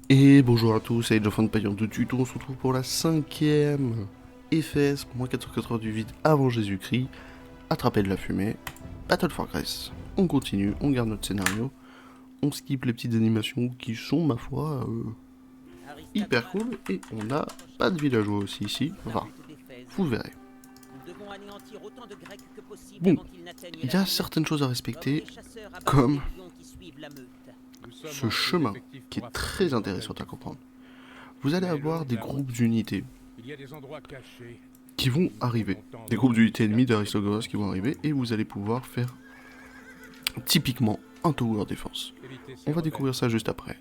Et bonjour à tous, Age of Empires de Tuto, on se retrouve pour la 5ème Éphèse, moins 488 avant Jésus-Christ, attraper de la fumée, Battle for Grèce. On continue, on garde notre scénario, on skip les petites animations qui sont, ma foi, hyper cool, et on n'a pas de villageois aussi ici, enfin, vous verrez. Bon, il y a certaines choses à respecter, comme ce chemin, qui est très intéressant à comprendre. Vous allez avoir des groupes d'unités qui vont arriver. Des groupes d'unités ennemies d'Aristogoras qui vont arriver et vous allez pouvoir faire typiquement un tower défense. On va découvrir ça juste après.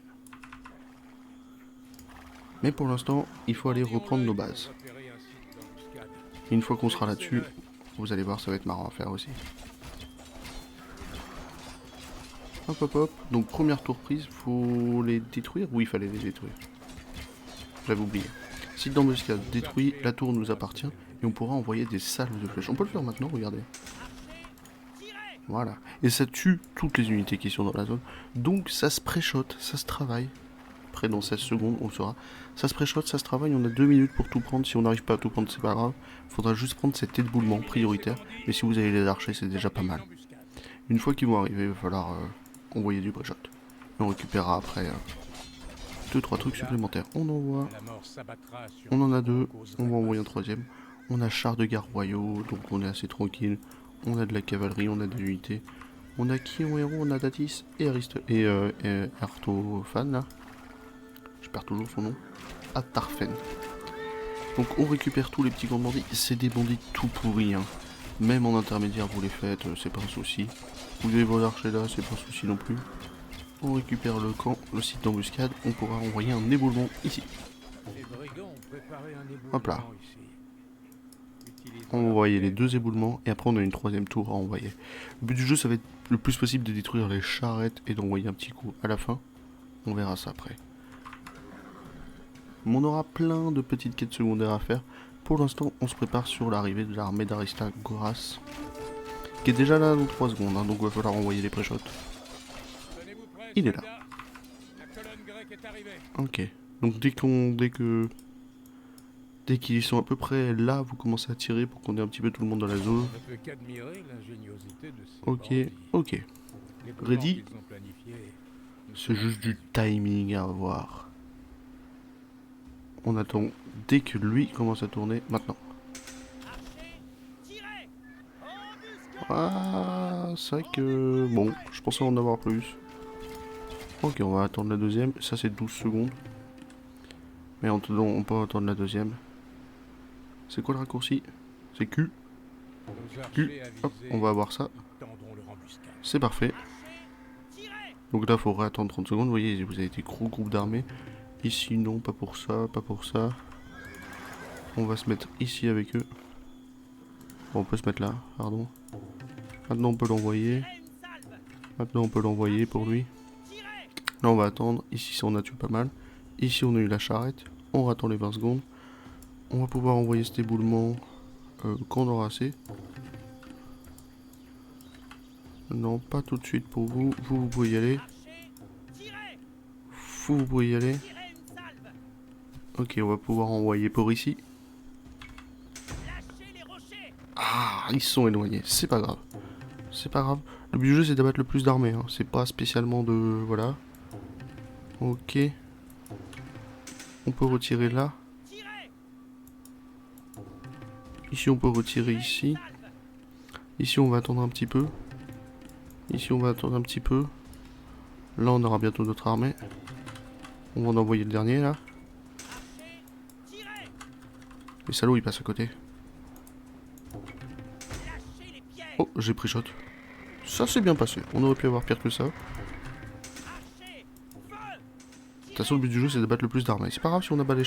Mais pour l'instant, il faut aller reprendre nos bases. Une fois qu'on sera là-dessus, vous allez voir, ça va être marrant à faire aussi. Hop hop hop. Donc première tour prise, faut les détruire. Oui, il fallait les détruire. J'avais oublié. Site d'embuscade détruit, la tour nous appartient et on pourra envoyer des salves de flèches. On peut le faire maintenant, regardez. Voilà. Et ça tue toutes les unités qui sont dans la zone. Donc ça se pré-shot, ça se travaille. Après dans 16 secondes on saura. Ça se pré-shot, ça se travaille, on a 2 minutes pour tout prendre. Si on n'arrive pas à tout prendre, c'est pas grave. Faudra juste prendre cet éboulement prioritaire. Mais si vous avez les archers, c'est déjà pas mal. Une fois qu'ils vont arriver, il va falloir envoyer du pré-shot. Et on récupérera après 2-3 trucs supplémentaires. On envoie. On en a 2. On va envoyer un troisième. On a chars de guerre royaux, donc on est assez tranquille. On a de la cavalerie, on a des unités. On a qui en héros? On a Datis et Artophane là. Je perds toujours son nom. Atarfen. Donc on récupère tous les petits grands bandits. C'est des bandits tout pourris. Hein. Même en intermédiaire vous les faites, c'est pas un souci. Vous avez vos archers là, c'est pas un souci non plus. On récupère le camp, le site d'embuscade. On pourra envoyer un éboulement ici. Hop là. On va envoyer les 2 éboulements et après on a une 3ème tour à envoyer. Le but du jeu ça va être le plus possible de détruire les charrettes et d'envoyer un petit coup à la fin. On verra ça après. Mais on aura plein de petites quêtes secondaires à faire. Pour l'instant on se prépare sur l'arrivée de l'armée d'Aristagoras. Qui est déjà là dans 3 secondes, hein, donc il va falloir envoyer les pré-shots. Il est là. Ok. Donc dès qu'ils sont à peu près là, vous commencez à tirer pour qu'on ait un petit peu tout le monde dans la zone. Ok, ok. Ready. C'est juste du timing à avoir. On attend dès que lui commence à tourner, maintenant. Ah, c'est vrai que... Bon, je pensais en avoir plus. Ok, on va attendre la deuxième. Ça, c'est 12 secondes. Mais on peut attendre la deuxième. C'est quoi le raccourci? C'est Q. Q. Hop, on va avoir ça. C'est parfait. Donc là, il faut réattendre 30 secondes. Vous voyez, vous avez des gros groupes d'armées. Ici, non, pas pour ça, pas pour ça. On va se mettre ici avec eux. Bon, on peut se mettre là, pardon. Maintenant, on peut l'envoyer. Maintenant, on peut l'envoyer pour lui. Là, on va attendre. Ici, on a tué pas mal. Ici, on a eu la charrette. On attend les 20 secondes. On va pouvoir envoyer cet éboulement quand on aura assez. Non, pas tout de suite pour vous. Vous pouvez y aller. Vous pouvez y aller. Ok, on va pouvoir envoyer pour ici. Ah, ils sont éloignés. C'est pas grave. C'est pas grave. Le but du jeu, c'est d'abattre le plus d'armées. Hein. C'est pas spécialement de... Voilà. Ok. On peut retirer là. Ici, on peut retirer ici. Ici, on va attendre un petit peu. Ici, on va attendre un petit peu. Là, on aura bientôt notre armée. On va en envoyer le dernier, là. Les salauds, ils passent à côté. Oh, j'ai pris shot. Ça s'est bien passé. On aurait pu avoir pire que ça. De toute façon, le but du jeu, c'est de battre le plus d'armées. C'est pas grave si on n'a pas les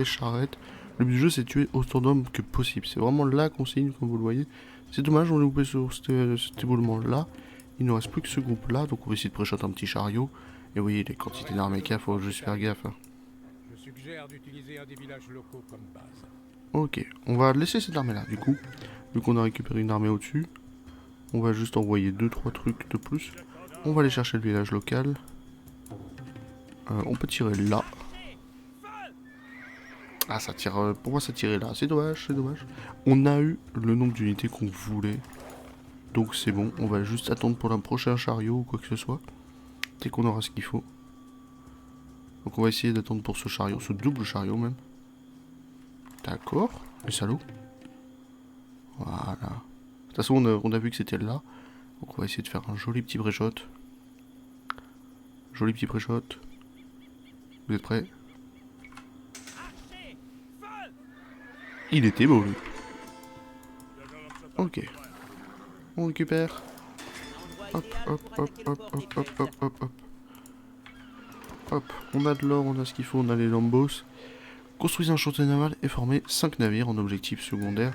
charrettes. Le but du jeu, c'est de tuer autant d'hommes que possible. C'est vraiment la consigne, comme vous le voyez. C'est dommage, on est loupé sur cet éboulement-là. Il ne reste plus que ce groupe-là, donc on va essayer de pré-shot un petit chariot. Et oui, les quantités d'armées qu'il y a, faut juste faire gaffe. Hein. Ok, on va laisser cette armée-là, du coup. Vu qu'on a récupéré une armée au-dessus. On va juste envoyer 2-3 trucs de plus. On va aller chercher le village local. On peut tirer là. Ah, ça tire. Pour moi, ça tirait là. C'est dommage, c'est dommage. On a eu le nombre d'unités qu'on voulait. Donc c'est bon. On va juste attendre pour un prochain chariot ou quoi que ce soit. Dès qu'on aura ce qu'il faut. Donc on va essayer d'attendre pour ce chariot. Ce double chariot même. D'accord. Les salauds. Voilà. De toute façon, on a vu que c'était là. Donc on va essayer de faire un joli petit pré-shot. Joli petit pré-shot. Vous êtes prêts? Il était beau lui. Ok. On récupère. Hop, hop, hop, hop, hop, hop, hop, hop, hop. Hop, on a de l'or, on a ce qu'il faut, on a les lambos. Construisez un chantier naval et formez 5 navires en objectif secondaire.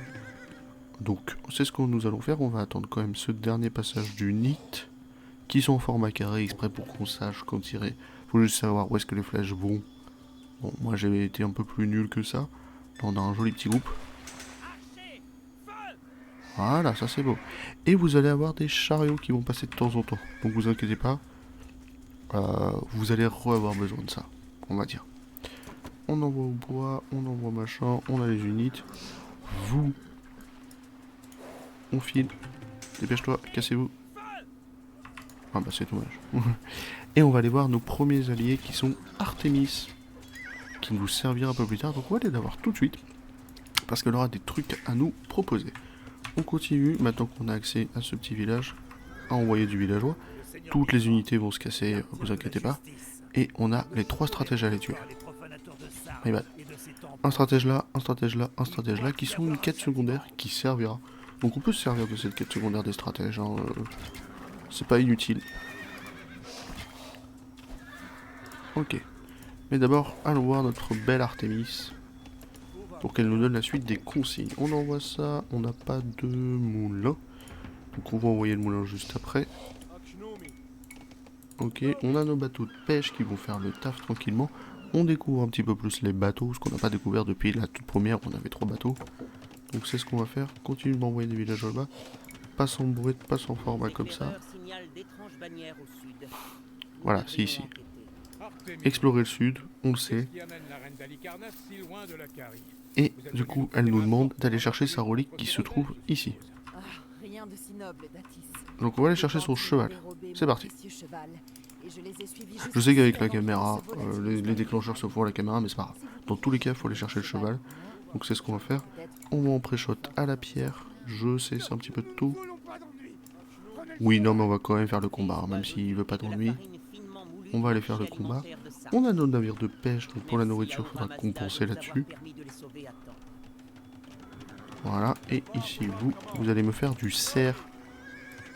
Donc, c'est ce que nous allons faire. On va attendre quand même ce dernier passage du NIT, qui sont en format carré exprès pour qu'on sache quand tirer. Faut juste savoir où est-ce que les flèches vont. Bon, moi j'ai été un peu plus nul que ça. Là, on a un joli petit groupe. Voilà, ça c'est beau. Et vous allez avoir des chariots qui vont passer de temps en temps. Donc vous inquiétez pas. Vous allez avoir besoin de ça, on va dire. On envoie au bois, on envoie machin, on a les unités. Vous. On file. Dépêche-toi, cassez-vous. Ah bah c'est dommage. Et on va aller voir nos premiers alliés qui sont Artemis. Qui nous servira un peu plus tard. Donc on va les avoir tout de suite. Parce qu'elle aura des trucs à nous proposer. On continue, maintenant qu'on a accès à ce petit village, à envoyer du villageois. Toutes les unités vont se casser, vous inquiétez pas. Et on a les 3 stratèges à les tuer. Un stratège là, un stratège là, un stratège là, qui sont une quête secondaire qui servira. Donc on peut se servir de cette quête secondaire des stratèges, hein, c'est pas inutile. Ok. Mais d'abord, allons voir notre belle Artemis. Pour qu'elle nous donne la suite des consignes. On envoie ça, on n'a pas de moulin. Donc on va envoyer le moulin juste après. Ok, on a nos bateaux de pêche qui vont faire le taf tranquillement. On découvre un petit peu plus les bateaux, ce qu'on n'a pas découvert depuis la toute première, on avait 3 bateaux. Donc c'est ce qu'on va faire, continue de m'envoyer des villages là-bas. Pas sans bruit, pas sans format comme ça. Voilà, c'est ici. Explorer le sud, on le sait. Et du coup, elle nous demande d'aller chercher sa relique qui se trouve ici. Donc on va aller chercher son cheval. C'est parti. Je sais qu'avec la caméra, les déclencheurs se font à la caméra, mais c'est pas grave. Dans tous les cas, il faut aller chercher le cheval. Donc c'est ce qu'on va faire. On va en pré-shot à la pierre. Je sais, c'est un petit peu de tout. Oui, non, mais on va quand même faire le combat, hein, même s'il veut pas d'ennui. On va aller faire le combat. On a nos navires de pêche, donc pour la nourriture, il faudra compenser là-dessus. Voilà, et ici, vous allez me faire du cerf.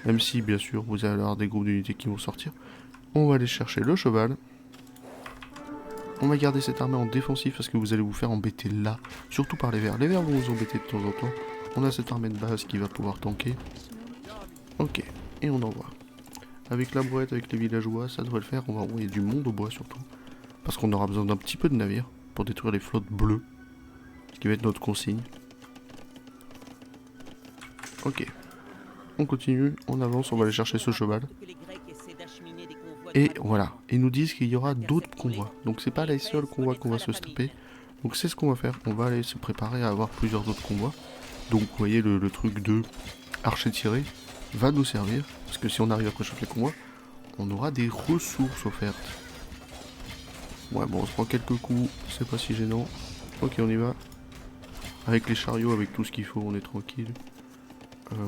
Même si, bien sûr, vous allez avoir des groupes d'unités qui vont sortir. On va aller chercher le cheval. On va garder cette armée en défensif parce que vous allez vous faire embêter là. Surtout par les vers. Les vers vont vous embêter de temps en temps. On a cette armée de base qui va pouvoir tanker. Ok, et on envoie. Avec la brouette, avec les villageois, ça devrait le faire. On va envoyer du monde au bois surtout. Parce qu'on aura besoin d'un petit peu de navires pour détruire les flottes bleues. Ce qui va être notre consigne. Ok. On continue, on avance, on va aller chercher ce cheval. Et voilà, ils nous disent qu'il y aura d'autres convois. Donc c'est pas les seuls convois qu'on va se taper. Donc c'est ce qu'on va faire, on va aller se préparer à avoir plusieurs autres convois. Donc vous voyez le truc de archer tiré va nous servir. Parce que si on arrive à préchauffer les convois, on aura des ressources offertes. Ouais bon, on se prend quelques coups, c'est pas si gênant. Ok, on y va. Avec les chariots, avec tout ce qu'il faut, on est tranquille.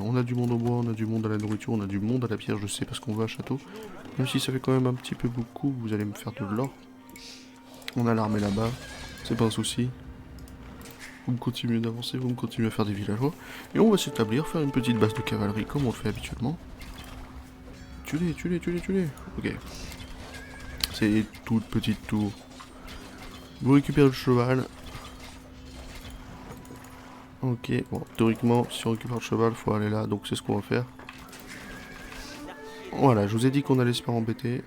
On a du monde au bois, on a du monde à la nourriture, on a du monde à la pierre, je sais, parce qu'on va à château. Même si ça fait quand même un petit peu beaucoup, vous allez me faire de l'or. On a l'armée là-bas, c'est pas un souci. Vous me continuez d'avancer, vous me continuez à faire des villageois. Et on va s'établir, faire une petite base de cavalerie comme on le fait habituellement. Tue-les, tue-les, tue-les, tue-les. Ok. C'est toute petite tour. Vous récupérez le cheval. Ok, bon, théoriquement, si on récupère le cheval, faut aller là, donc c'est ce qu'on va faire. Voilà, je vous ai dit qu'on allait se faire embêter.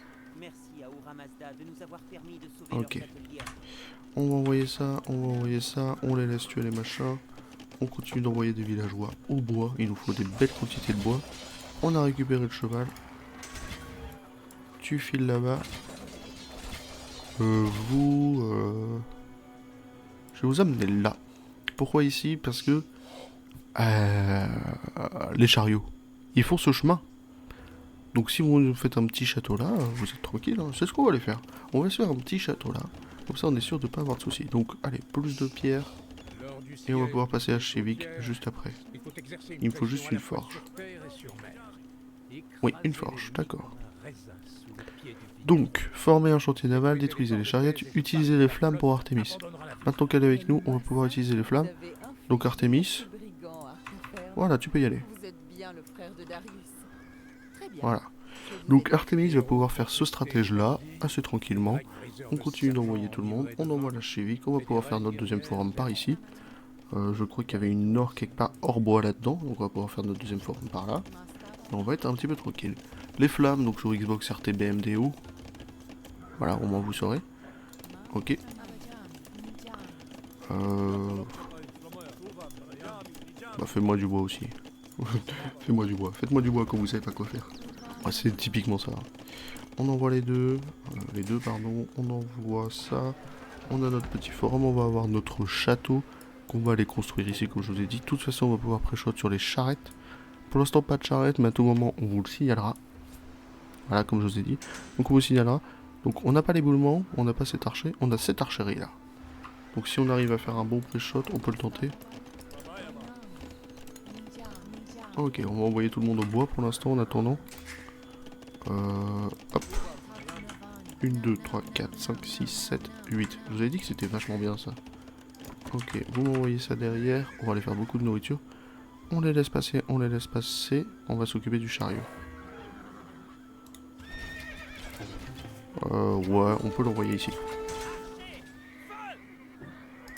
Ok. On va envoyer ça, on va envoyer ça, on les laisse tuer les machins. On continue d'envoyer des villageois au bois, il nous faut des belles quantités de bois. On a récupéré le cheval. Tu files là-bas. Je vais vous amener là. Pourquoi ici? Parce que... les chariots. Ils font ce chemin. Donc si vous nous faites un petit château là, vous êtes tranquille, hein. C'est ce qu'on va aller faire. On va se faire un petit château là. Comme ça on est sûr de pas avoir de soucis. Donc allez, plus de pierres. Et on va pouvoir passer à Chevik juste après. Il me faut juste une forge. Oui, une forge, d'accord. Donc, former un chantier naval, détruisez les chariots, utilisez les flammes pour Artemis. Maintenant qu'elle est avec nous, on va pouvoir utiliser les flammes. Donc Artemis, voilà, tu peux y aller. Voilà. Donc Artemis va pouvoir faire ce stratège là, assez tranquillement. On continue d'envoyer tout le monde, on envoie la Chevik, on va pouvoir faire notre deuxième forum par ici. Je crois qu'il y avait une or quelque part hors bois là-dedans, donc on va pouvoir faire notre deuxième forum par là. Et on va être un petit peu tranquille. Les flammes, donc sur Xbox RT BMDO. Voilà, au moins vous saurez. Ok. Bah fais-moi du bois aussi. Fais-moi du bois. Faites-moi du bois quand vous savez pas quoi faire. Ah, c'est typiquement ça. On envoie les deux. Pardon. On envoie ça. On a notre petit forum. On va avoir notre château qu'on va aller construire ici, comme je vous ai dit. De toute façon, on va pouvoir pré-shot sur les charrettes. Pour l'instant, pas de charrette, mais à tout moment, on vous le signalera. Voilà, comme je vous ai dit. Donc, on vous signalera. Donc, on n'a pas l'éboulement, on n'a pas cet archer, on a cette archerie là. Donc, si on arrive à faire un bon pré-shot, on peut le tenter. Ok, on va envoyer tout le monde au bois pour l'instant en attendant. Hop. 1, 2, 3, 4, 5, 6, 7, 8. Je vous avais dit que c'était vachement bien ça. Ok, vous m'envoyez ça derrière. On va aller faire beaucoup de nourriture. On les laisse passer, on les laisse passer. On va s'occuper du chariot. Ouais, on peut l'envoyer ici.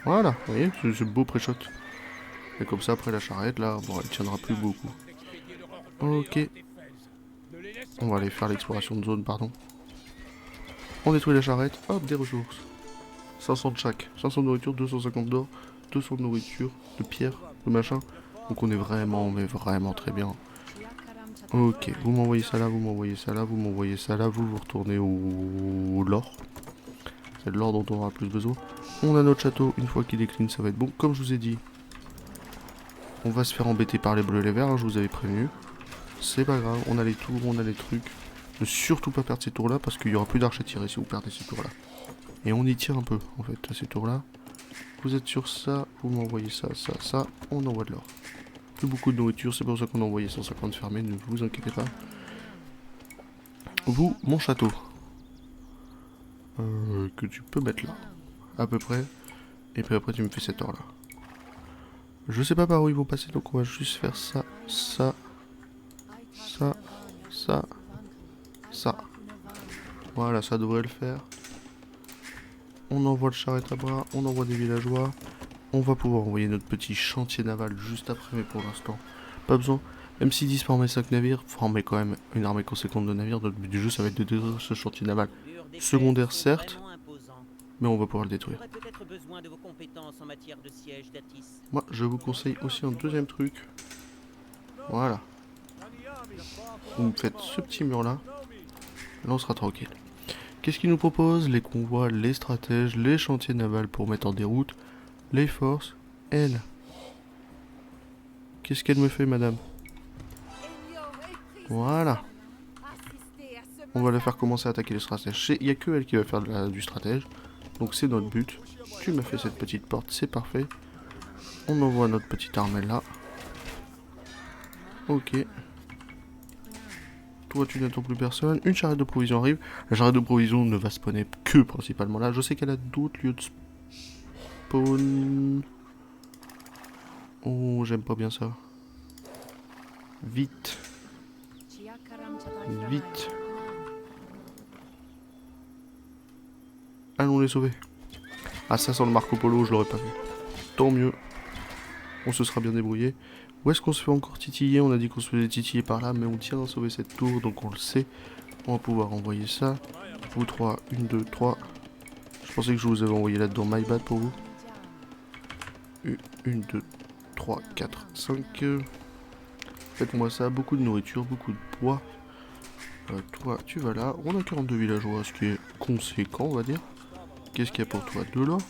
Voilà, vous voyez, ce beau pré-shot. Et comme ça, après la charrette, là, bon, elle tiendra plus beaucoup. Ok. On va aller faire l'exploration de zone, pardon. On détruit la charrette. Hop, des ressources. 500 de chaque. 500 de nourriture, 250 d'or, 200 de nourriture, de pierre, de machin. Donc on est vraiment, mais vraiment très bien. Ok, vous m'envoyez ça là, vous m'envoyez ça là, vous m'envoyez ça là, vous retournez au l'or. C'est de l'or dont on aura plus besoin. On a notre château, une fois qu'il est clean, ça va être bon. Comme je vous ai dit, on va se faire embêter par les bleus et les verts, hein, je vous avais prévenu. C'est pas grave, on a les tours, on a les trucs. Ne surtout pas perdre ces tours là, parce qu'il y aura plus d'arches à tirer si vous perdez ces tours là. Et on y tire un peu, en fait, à ces tours là. Vous êtes sur ça, vous m'envoyez ça, ça, ça, on envoie de l'or. Plus beaucoup de nourriture, c'est pour ça qu'on a envoyé 150 fermés, ne vous inquiétez pas. Vous, mon château. Que tu peux mettre là, à peu près. Et puis après tu me fais cet or là. Je sais pas par où ils vont passer, donc on va juste faire ça, ça, ça, ça, ça. Voilà, ça devrait le faire. On envoie le charrette à bras, on envoie des villageois. On va pouvoir envoyer notre petit chantier naval juste après, mais pour l'instant, pas besoin. Même s'ils disent former 5 navires, former quand même une armée conséquente de navires. Notre but du jeu, ça va être de détruire ce chantier naval. Secondaire, certes, mais on va pouvoir le détruire. Moi, je vous conseille aussi un deuxième truc. Voilà. Vous me faites ce petit mur là. Là, on sera tranquille. Qu'est-ce qu'ils nous proposent? Les convois, les stratèges, les chantiers navals pour mettre en déroute, les forces, elle. Qu'est-ce qu'elle me fait, madame? Voilà. On va la faire commencer à attaquer les stratèges. Il n'y a que elle qui va faire du stratège. Donc c'est notre but. Tu m'as fait cette petite porte, c'est parfait. On envoie notre petite armée là. Ok. Toi tu n'attends plus personne. Une charrette de provision arrive. La charrette de provision ne va spawner que principalement là. Je sais qu'elle a d'autres lieux de spawn. Oh, j'aime pas bien ça. Vite. Vite. Allons les sauver. Ah, ça sans le Marco Polo, je l'aurais pas fait. Tant mieux. On se sera bien débrouillé. Où est-ce qu'on se fait encore titiller? On a dit qu'on se faisait titiller par là, mais on tient à sauver cette tour, donc on le sait. On va pouvoir envoyer ça. Vous trois, 1, 2, 3. Je pensais que je vous avais envoyé là-dedans. My bad pour vous. 1, 2, 3, 4, 5. Faites-moi ça. Beaucoup de nourriture, beaucoup de bois. Toi, tu vas là. On a 42 villageois, ce qui est conséquent, on va dire. Qu'est-ce qu'il y a pour toi? De l'or.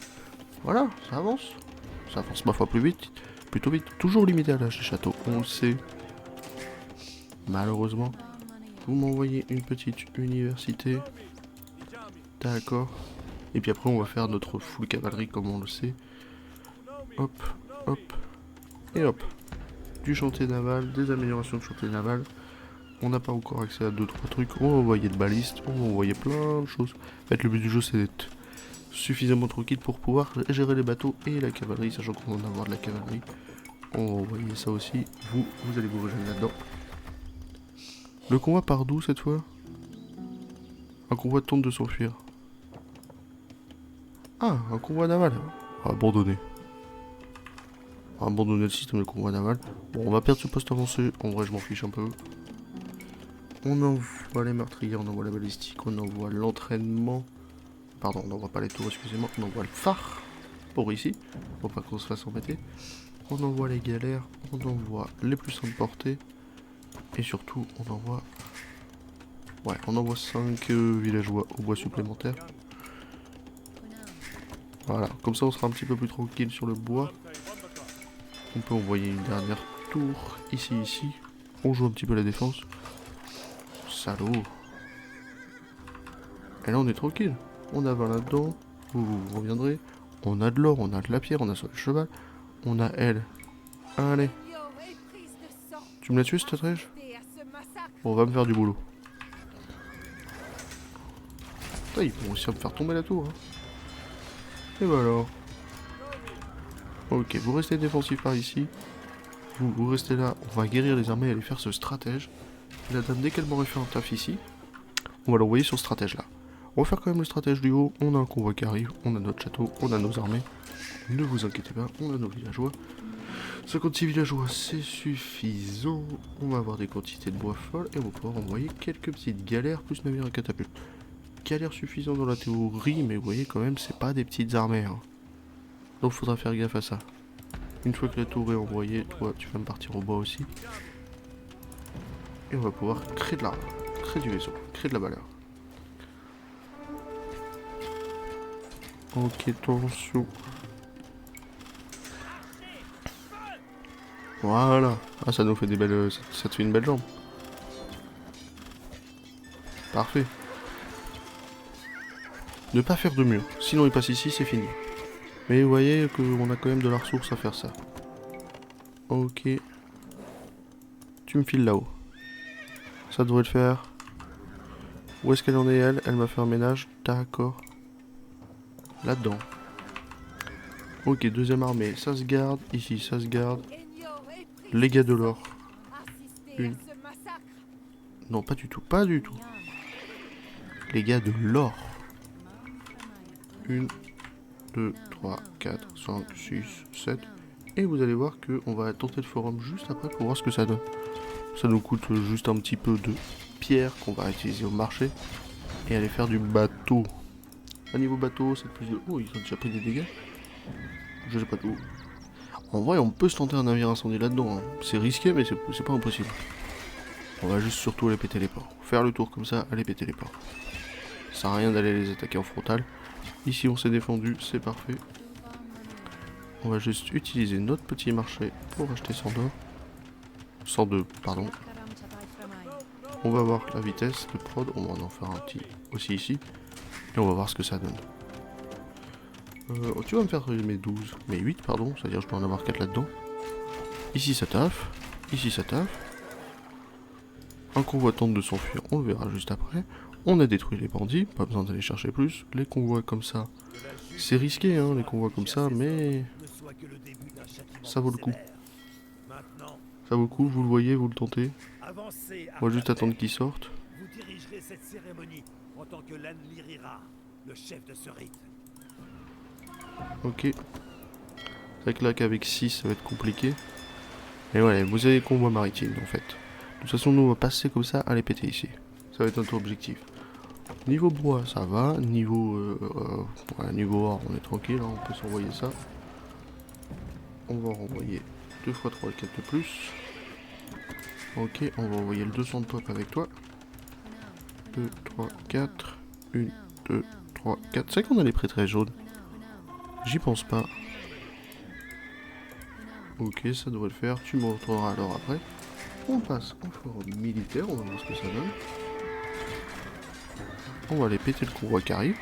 Voilà, ça avance. Ça avance ma foi plus vite. Plutôt vite. Toujours limité à l'âge des châteaux, on le sait. Malheureusement. Vous m'envoyez une petite université. D'accord. Et puis après on va faire notre full cavalerie comme on le sait. Hop, hop. Et hop. Du chantier naval, des améliorations de chantier naval. On n'a pas encore accès à 2-3 trucs. On va envoyer de balistes, on va envoyer plein de choses. En fait le but du jeu c'est d'être suffisamment tranquille pour pouvoir gérer les bateaux et la cavalerie, sachant qu'on va en avoir de la cavalerie. On va envoyer ça aussi. Vous allez vous rejoindre là-dedans. Le convoi part d'où cette fois? Un convoi tente de s'enfuir. Ah, un convoi naval. Abandonné. Abandonner le système de convoi naval. Bon, on va perdre ce poste avancé. En vrai, je m'en fiche un peu. On envoie les meurtriers, on envoie la balistique, on envoie l'entraînement. Pardon, on n'envoie pas les tours, excusez-moi. On envoie le phare pour ici. Pour pas qu'on se fasse embêter. On envoie les galères. On envoie les plus simples portées. Et surtout, on envoie... Ouais, on envoie 5 villageois au bois supplémentaire. Voilà, comme ça on sera un petit peu plus tranquille sur le bois. On peut envoyer une dernière tour ici. On joue un petit peu la défense. Salaud. Et là on est tranquille. On a 20 là-dedans. Vous reviendrez. On a de l'or, on a de la pierre, on a sur le cheval. On a elle. Allez. Tu me l'as tué, cette trèche? Bon, on va me faire du boulot. Putain, ils vont réussir à me faire tomber la tour. Hein. Et bah alors. Ok, vous restez défensif par ici. Vous restez là. On va guérir les armées et aller faire ce stratège. La dame, dès qu'elle m'aurait fait un taf ici, on va l'envoyer sur ce stratège là. On va faire quand même le stratège du haut. On a un convoi qui arrive. On a notre château. On a nos armées. Ne vous inquiétez pas. On a nos villageois. 56 villageois, c'est suffisant. On va avoir des quantités de bois folles. Et on va pouvoir envoyer quelques petites galères plus navires à catapulte. Galères suffisantes dans la théorie. Mais vous voyez quand même, c'est pas des petites armées. Hein. Donc faudra faire gaffe à ça. Une fois que la tour est envoyée, toi tu vas me partir au bois aussi. Et on va pouvoir créer de l'arbre, créer du vaisseau, créer de la valeur. Ok, attention. Voilà. Ah, ça nous fait des belles... Ça te fait une belle jambe. Parfait. Ne pas faire de mur. Sinon il passe ici, c'est fini. Mais vous voyez qu'on a quand même de la ressource à faire ça. Ok. Tu me files là-haut. Ça devrait le faire. Où est-ce qu'elle en est, elle? Elle m'a fait un ménage. D'accord. Là-dedans. Ok, deuxième armée. Ça se garde. Ici, ça se garde. Les gars de l'or. Une. Non, pas du tout. Pas du tout. Les gars de l'or. 1, 2, 3, 4, 5, 6, 7. Et vous allez voir qu'on va tenter le forum juste après pour voir ce que ça donne. Ça nous coûte juste un petit peu de pierre qu'on va utiliser au marché. Et aller faire du bateau. À niveau bateau, c'est plus de... Oh, ils ont déjà pris des dégâts. Je sais pas tout. En vrai, on peut se tenter un navire incendie là-dedans. Hein. C'est risqué, mais c'est pas impossible. On va juste surtout aller péter les ports. Faire le tour comme ça, aller péter les ports. Ça sert à rien d'aller les attaquer en frontal. Ici, on s'est défendu, c'est parfait. On va juste utiliser notre petit marché pour acheter 100 d'or. 102, pardon. On va voir la vitesse de prod. On va en faire un petit aussi ici. Et on va voir ce que ça donne. Tu vas me faire mes 12, mes 8 pardon, c'est-à-dire je dois en avoir 4 là-dedans. Ici ça taffe, ici ça taffe. Un convoi tente de s'enfuir, on le verra juste après. On a détruit les bandits, pas besoin d'aller chercher plus. Les convois comme ça, c'est risqué hein, les convois comme ça, mais ça vaut le coup. Ça vaut le coup, vous le voyez, vous le tentez. On va juste attendre qu'ils sortent. Vous dirigerez cette cérémonie en tant que Lanlirira, le chef de ce rite. Ok. C'est vrai que là qu'avec 6 ça va être compliqué. Et ouais, vous avez convoi maritime en fait. De toute façon nous on va passer comme ça à les péter ici. Ça va être notre objectif. Niveau bois ça va. Niveau niveau or on est tranquille, hein, on peut s'envoyer ça. On va renvoyer 2 x 3 et 4 de plus. Ok, on va envoyer le 200 de pop avec toi. 2, 3, 4. 1, 2, 3, 4, c'est qu'on a les prêtresses jaunes. J'y pense pas. Ok, ça devrait le faire. Tu me retrouveras alors après. On passe au forum militaire, on va voir ce que ça donne. On va aller péter le convoi qui arrive.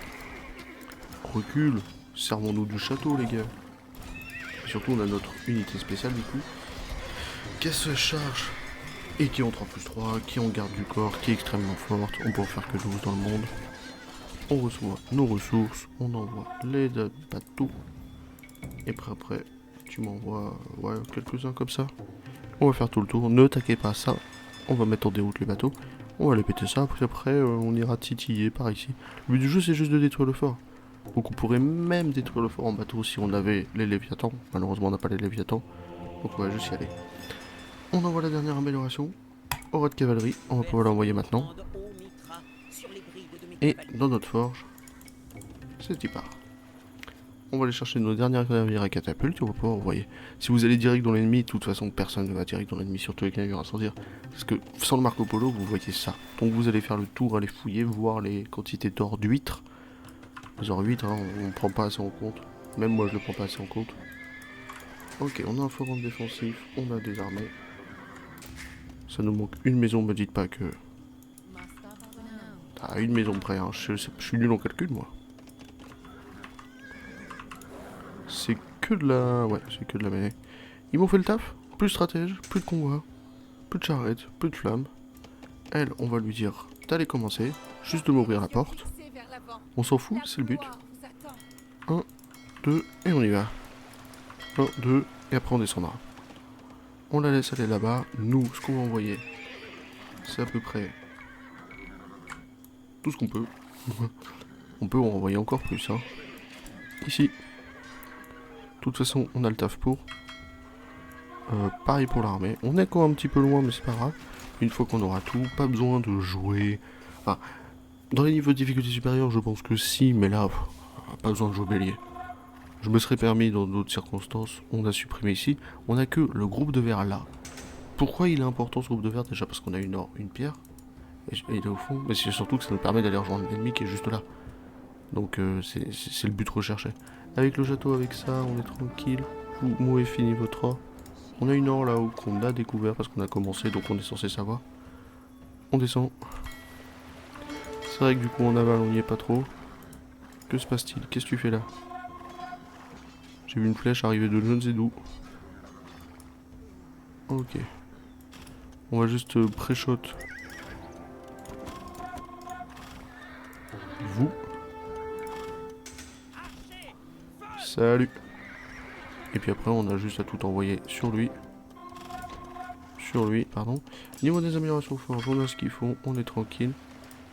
Recule, servons-nous du château les gars. Et surtout on a notre unité spéciale du coup. Qui se charge et qui est en 3+3, qui est en garde du corps, qui est extrêmement forte. On peut en faire que 12 dans le monde. On reçoit nos ressources, on envoie les bateaux. Et après tu m'envoies ouais, quelques-uns comme ça. On va faire tout le tour, ne t'inquiète pas ça. On va mettre en déroute les bateaux. On va les péter ça, après on ira titiller par ici. Le but du jeu c'est juste de détruire le fort. Donc on pourrait même détruire le fort en bateau si on avait les Léviathans. Malheureusement on n'a pas les Léviathans. Donc on va juste y aller. On envoie la dernière amélioration. Au rat de cavalerie, on va pouvoir l'envoyer maintenant. Et dans notre forge, c'est y part. On va aller chercher nos dernières navires à catapulte et on va pouvoir envoyer. Si vous allez direct dans l'ennemi, de toute façon personne ne va direct dans l'ennemi, surtout avec les navires incendiaires. Parce que sans le Marco Polo, vous voyez ça. Donc vous allez faire le tour, aller fouiller, voir les quantités d'or d'huîtres. Les or d'huîtres, hein, on ne prend pas assez en compte. Même moi je le prends pas assez en compte. Ok, on a un forum défensif, on a des armées. Ça nous manque une maison, me dites pas que... Ah, une maison près, hein. Je suis nul en calcul moi. C'est que de la... Ouais, c'est que de la mêlée. Ils m'ont fait le taf. Plus de stratège, plus de convoi, plus de charrettes, plus de flammes. Elle, on va lui dire d'aller commencer, juste de m'ouvrir la porte. On s'en fout, c'est le but. 1, 2, et on y va. 1, 2, et après on descendra. On la laisse aller là-bas. Nous, ce qu'on va envoyer, c'est à peu près tout ce qu'on peut. On peut en envoyer encore plus, hein. Ici. De toute façon, on a le taf pour. Pareil pour l'armée. On est encore un petit peu loin, mais c'est pas grave. Une fois qu'on aura tout, pas besoin de jouer. Enfin, dans les niveaux de difficulté supérieure, je pense que si, mais là, pas besoin de jouer bélier. Je me serais permis dans d'autres circonstances. On a supprimé ici. On a que le groupe de verre là. Pourquoi il est important ce groupe de verre? Déjà parce qu'on a une or, une pierre. Et il est au fond. Mais c'est surtout que ça nous permet d'aller rejoindre l'ennemi qui est juste là. Donc c'est le but recherché. Avec le château, avec ça, on est tranquille. Vous m'avez fini votre or. On a une or là-haut qu'on a découvert parce qu'on a commencé, donc on est censé savoir. On descend. C'est vrai que du coup en aval on n'y est pas trop. Que se passe-t-il? Qu'est-ce que tu fais là? J'ai vu une flèche arriver de je ne sais d'où. Ok. On va juste pré-shot. Vous. Salut. Et puis après on a juste à tout envoyer sur lui. Sur lui, pardon. Niveau des améliorations forges, on a ce qu'il faut, on est tranquille.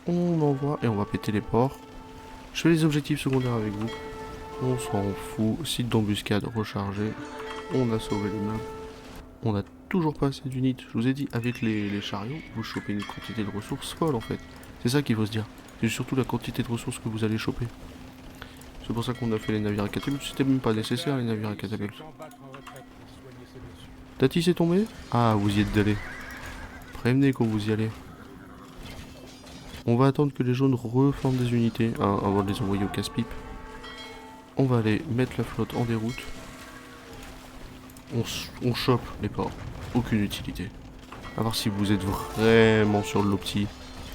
On envoie et on va péter les ports. Je fais les objectifs secondaires avec vous. On s'en fout. Site d'embuscade rechargé. On a sauvé les meubles. On a toujours pas assez d'unités. Je vous ai dit, avec les chariots, vous chopez une quantité de ressources folle en fait. C'est ça qu'il faut se dire. C'est surtout la quantité de ressources que vous allez choper. C'est pour ça qu'on a fait les navires à catapulte. C'était même pas nécessaire les navires à catapulte. Tati c'est tombé? Ah, vous y êtes d'aller. Prévenez quand vous y allez. On va attendre que les jaunes reforment des unités avant de les envoyer au casse-pipe. On va aller mettre la flotte en déroute. On chope les ports. Aucune utilité. A voir si vous êtes vraiment sur le l'opti.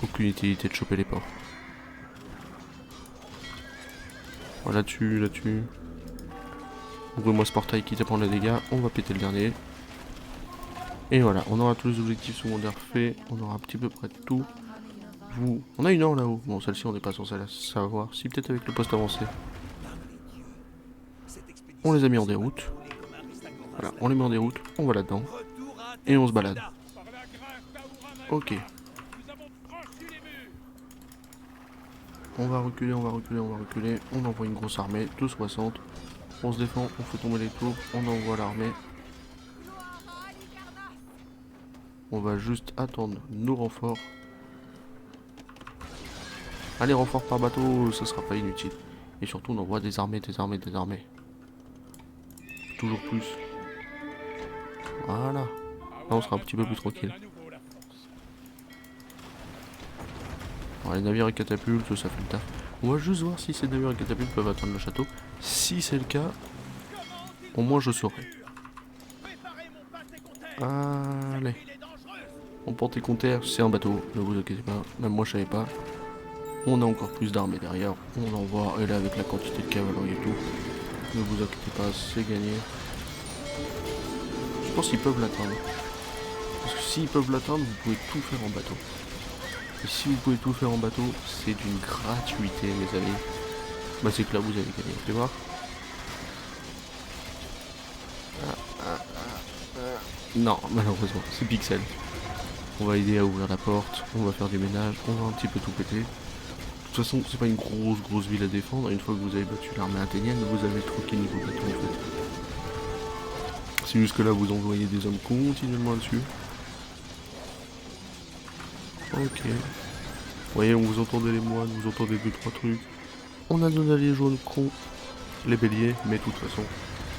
Aucune utilité de choper les ports. Voilà, là-dessus, là-dessus. Ouvrez-moi ce portail qui tape en les dégâts. On va péter le dernier. Et voilà, on aura tous les objectifs secondaires faits. On aura un petit peu près tout. Vous... On a une or là-haut. Bon, celle-ci, on n'est pas censé la savoir. Si, peut-être avec le poste avancé. On les a mis en déroute. Voilà, on les met en déroute. On va là-dedans. Et on se balade. Ok. On va reculer, on va reculer, on va reculer. On envoie une grosse armée. 260. On se défend, on fait tomber les tours. On envoie l'armée. On va juste attendre nos renforts. Allez, renforts par bateau, ça sera pas inutile. Et surtout, on envoie des armées, des armées, des armées. Toujours plus. Voilà. Là, on sera un petit peu plus tranquille. Alors, les navires et catapultes, ça fait le taf. On va juste voir si ces navires et catapultes peuvent atteindre le château. Si c'est le cas, au moins je saurai. Allez. On porte compter, c'est un bateau, ne vous inquiétez pas, même moi je savais pas. On a encore plus d'armées derrière, on envoie, et là avec la quantité de cavalerie et tout, ne vous inquiétez pas, c'est gagné. Je pense qu'ils peuvent l'atteindre. Parce que s'ils peuvent l'atteindre, vous pouvez tout faire en bateau. Et si vous pouvez tout faire en bateau, c'est d'une gratuité mes amis. Bah c'est que là vous avez gagné, tu vois. Non, malheureusement, c'est Pixel. On va aider à ouvrir la porte, on va faire du ménage, on va un petit peu tout péter. De toute façon, c'est pas une grosse ville à défendre. Une fois que vous avez battu l'armée athénienne, vous avez tranquille niveau bateau en fait. C'est juste que là, vous envoyez des hommes continuellement dessus. Ok. Vous voyez, on vous entendait les moines, vous entendez 2-3 trucs. On a nos alliés jaunes cons, les béliers, mais de toute façon,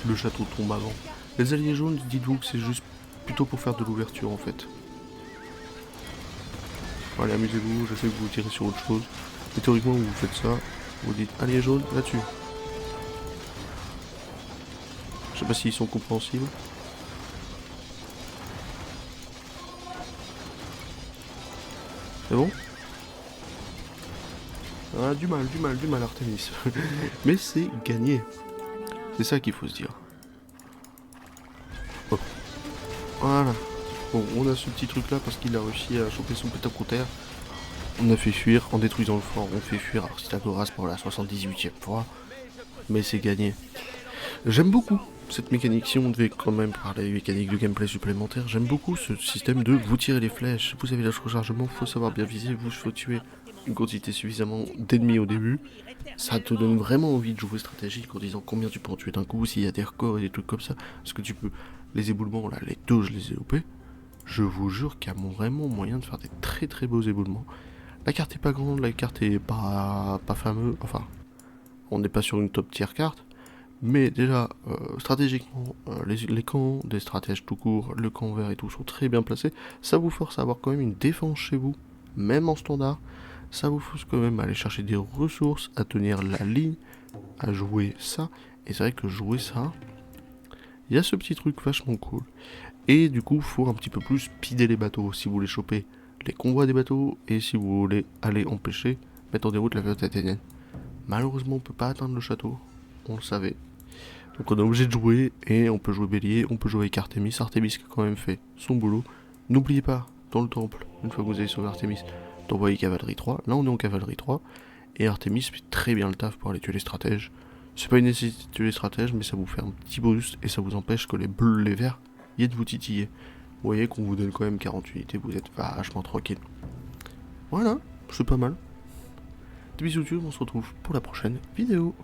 le château tombe avant. Les alliés jaunes, dites-vous que c'est juste plutôt pour faire de l'ouverture en fait. Allez, amusez-vous, je sais que vous tirez sur autre chose. Mais théoriquement, vous faites ça, vous dites alliés jaunes là-dessus. Je sais pas s'ils sont compréhensibles. C'est bon? Ah, du mal, Artemis. Mais c'est gagné. C'est ça qu'il faut se dire. Oh. Voilà. Bon, on a ce petit truc là parce qu'il a réussi à choper son pétacroutaire. On a fait fuir, en détruisant le fort, on fait fuir Aristagoras pour la 78e fois. Mais c'est gagné. J'aime beaucoup cette mécanique, si on devait quand même parler mécanique de gameplay supplémentaire, j'aime beaucoup ce système de vous tirez les flèches, vous avez l'âge rechargement, faut savoir bien viser, vous faut tuer une quantité suffisamment d'ennemis au début. Ça te donne vraiment envie de jouer stratégique en disant combien tu peux en tuer d'un coup, s'il y a des records et des trucs comme ça. Parce que tu peux, les éboulements là, les deux je les ai loupés. Je vous jure qu'il y a vraiment moyen de faire des très beaux éboulements. La carte est pas grande, la carte est pas fameuse, enfin, on n'est pas sur une top tier carte. Mais déjà, stratégiquement, les camps des stratèges tout court, le camp vert et tout sont très bien placés. Ça vous force à avoir quand même une défense chez vous, même en standard. Ça vous force quand même à aller chercher des ressources, à tenir la ligne, à jouer ça. Et c'est vrai que jouer ça, il y a ce petit truc vachement cool. Et du coup, il faut un petit peu plus pider les bateaux si vous voulez choper les convois des bateaux et si vous voulez aller empêcher, mettre en déroute la flotte athénienne. Malheureusement, on peut pas atteindre le château, on le savait. Donc on est obligé de jouer, et on peut jouer bélier, on peut jouer avec Artemis. Artemis qui a quand même fait son boulot. N'oubliez pas, dans le temple, une fois que vous avez sauvé Artemis, d'envoyer cavalerie 3. Là on est en cavalerie 3, et Artemis fait très bien le taf pour aller tuer les stratèges. C'est pas une nécessité de tuer les stratèges, mais ça vous fait un petit boost, et ça vous empêche que les bleus, les verts, y aient de vous titiller. Vous voyez qu'on vous donne quand même 40 unités, vous êtes vachement tranquille. Voilà, c'est pas mal. Des bisous, on se retrouve pour la prochaine vidéo.